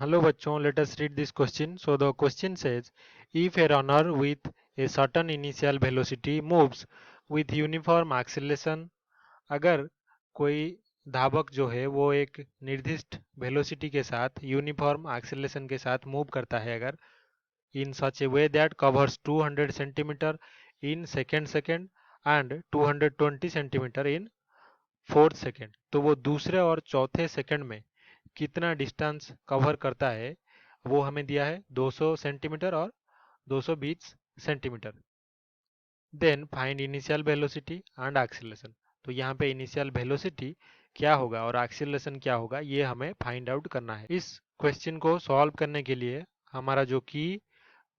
Hello bachon, let us read this question. So the question says, if a runner with a certain initial velocity moves with uniform acceleration, अगर कोई धावक जो है वो एक निर्दिष्ट वेलोसिटी के साथ यूनिफॉर्म एक्सेलरेशन के साथ मूव करता है, अगर in such a way that covers 200 centimeter in second and 220 centimeter in fourth second, तो वो दूसरे और चौथे सेकेंड में कितना डिस्टेंस कवर करता है वो हमें दिया है 200 सेंटीमीटर और 220 centimetre. Then find initial velocity and acceleration. तो यहाँ पे इनिशियल वेलोसिटी क्या होगा और एक्सीलरेशन क्या होगा ये हमें फाइंड आउट करना है। इस क्वेश्चन को सॉल्व करने के लिए हमारा जो की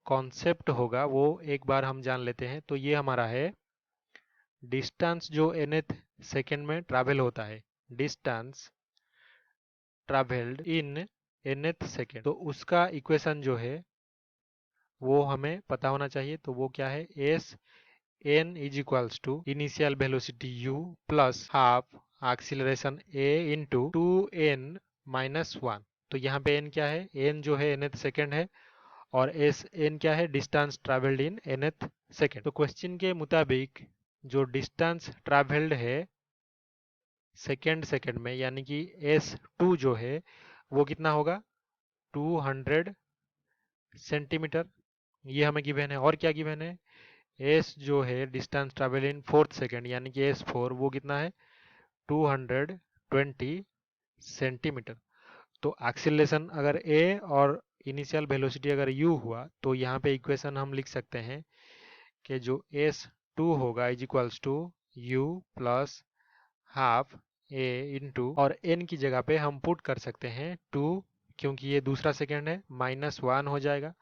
कॉन्सेप्ट होगा वो एक बार हम जान लेते हैं। तो ये हमारा है डिस्टेंस जो nth सेकेंड में ट्रैवल होता है, distance travelled in nth second, तो उसका इक्वेशन जो है वो हमें पता होना चाहिए। तो वो क्या है, s n is equals to initial velocity u plus half acceleration a into two n minus one. तो यहाँ पे एन क्या है, एन जो है nth सेकेंड है और एस एन क्या है, distance travelled in nth second. तो क्वेश्चन के मुताबिक जो डिस्टेंस ट्रैवल्ड है सेकेंड में, यानी कि एस टू जो है वो कितना होगा, 200 सेंटीमीटर, ये हमें गिवन है। और क्या गिवन है, एस जो है distance travel in fourth second, यानी कि एस फोर वो कितना है 220 सेंटीमीटर। तो एक्सीलरेशन अगर ए और इनिशियल वेलोसिटी अगर यू हुआ तो यहाँ पे इक्वेशन हम लिख सकते हैं कि जो एस टू होगा is equals to u plus half a into, और एन की जगह पे हम पुट कर सकते हैं टू, क्योंकि ये दूसरा सेकेंड है, माइनस वन हो जाएगा।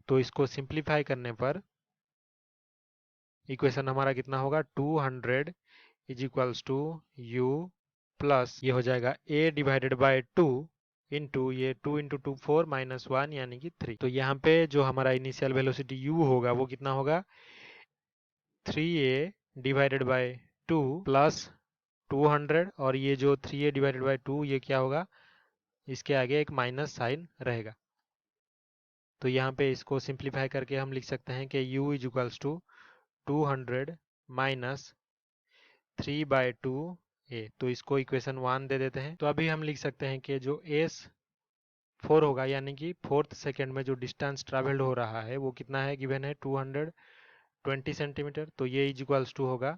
तो इसको सिंप्लीफाई करने पर इक्वेशन हमारा कितना होगा, 200 is equals to u plus ये हो जाएगा a divided by two into ये two into two four minus one यानी कि थ्री। तो यहाँ पे जो हमारा इनिशियल वेलोसिटी यू होगा वो कितना होगा, 3a divided by two plus 200, और ये जो 3a डिवाइडेड बाय टू ये क्या होगा, इसके आगे एक माइनस साइन रहेगा। तो यहाँ पे इसको सिंप्लीफाई करके हम लिख सकते हैं कि u is equals to 200 minus 3/2a। तो इसको इक्वेशन वन दे देते हैं। तो अभी हम लिख सकते हैं कि जो एस फोर होगा, यानी कि फोर्थ सेकेंड में जो डिस्टेंस ट्रैवल्ड हो रहा है वो कितना है, गिवन है 220 सेंटीमीटर। तो ये इज इक्वल्स टू होगा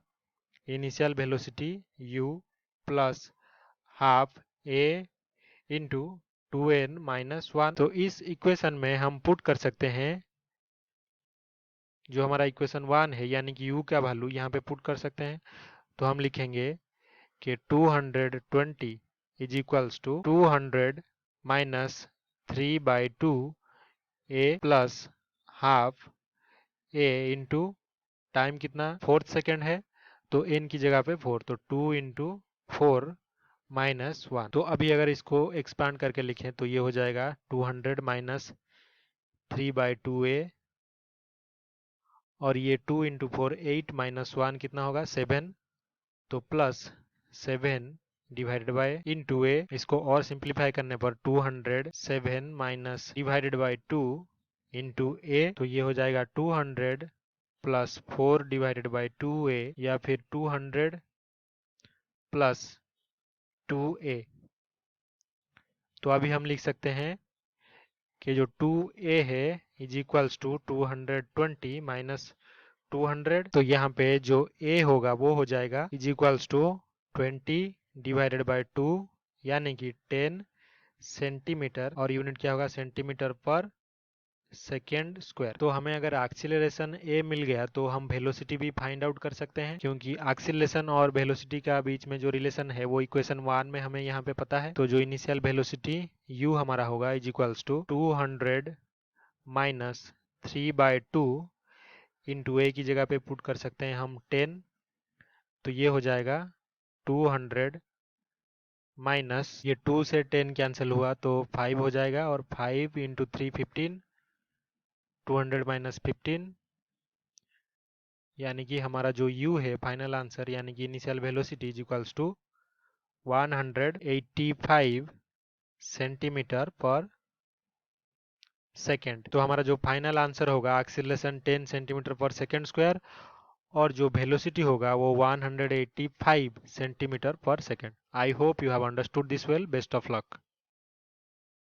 initial velocity u plus half a into 2n-1। तो इस इक्वेशन में हम पुट कर सकते हैं जो हमारा इक्वेशन वन है, यानी कि u का वैल्यू यहाँ पे पुट कर सकते हैं। तो हम लिखेंगे कि 220 is equals to 200 minus 3/2 a plus half a into time कितना, फोर्थ सेकेंड है तो n की जगह पे फोर, तो 2 इंटू फोर माइनस वन। तो अभी अगर इसको एक्सपांड करके लिखें तो ये हो जाएगा 200 माइनस 3/2a, और ये 2 इंटू फोर 8 माइनस वन कितना होगा 7, तो plus 7 divided by into a, इसको और सिंप्लीफाई करने पर 207 minus divided by two into a, तो ये हो जाएगा 200 plus 4 divided by two a, या फिर 200 प्लस 2a। तो अभी हम लिख सकते हैं कि जो 2a है इज इक्वल्स टू 220 माइनस 200। तो यहाँ पे जो a होगा वो हो जाएगा is equals to 20 divided by two, यानी कि 10 सेंटीमीटर, और यूनिट क्या होगा, सेंटीमीटर पर सेकेंड स्क्वायर। तो हमें अगर एक्सीलरेशन a मिल गया तो हम वेलोसिटी भी फाइंड आउट कर सकते हैं, क्योंकि एक्सीलरेशन और वेलोसिटी का बीच में जो रिलेशन है वो इक्वेशन वन में हमें यहाँ पे पता है। तो जो इनिशियल वेलोसिटी u हमारा होगा is equals to 200 minus 3/2 into a की जगह पे पुट कर सकते हैं हम 10, तो ये हो जाएगा 200 माइनस ये 2 से 10 कैंसिल हुआ तो 5 हो जाएगा, और 5 इंटू 3 15, 200 माइनस 15, यानी कि हमारा जो u है फाइनल आंसर, यानी कि initial velocity is equals to 185 centimetre per second. तो हमारा जो फाइनल आंसर होगा acceleration 10 centimetre per second square और जो वेलोसिटी होगा वो 185 centimetre per second. I hope you have understood this well. Best of luck.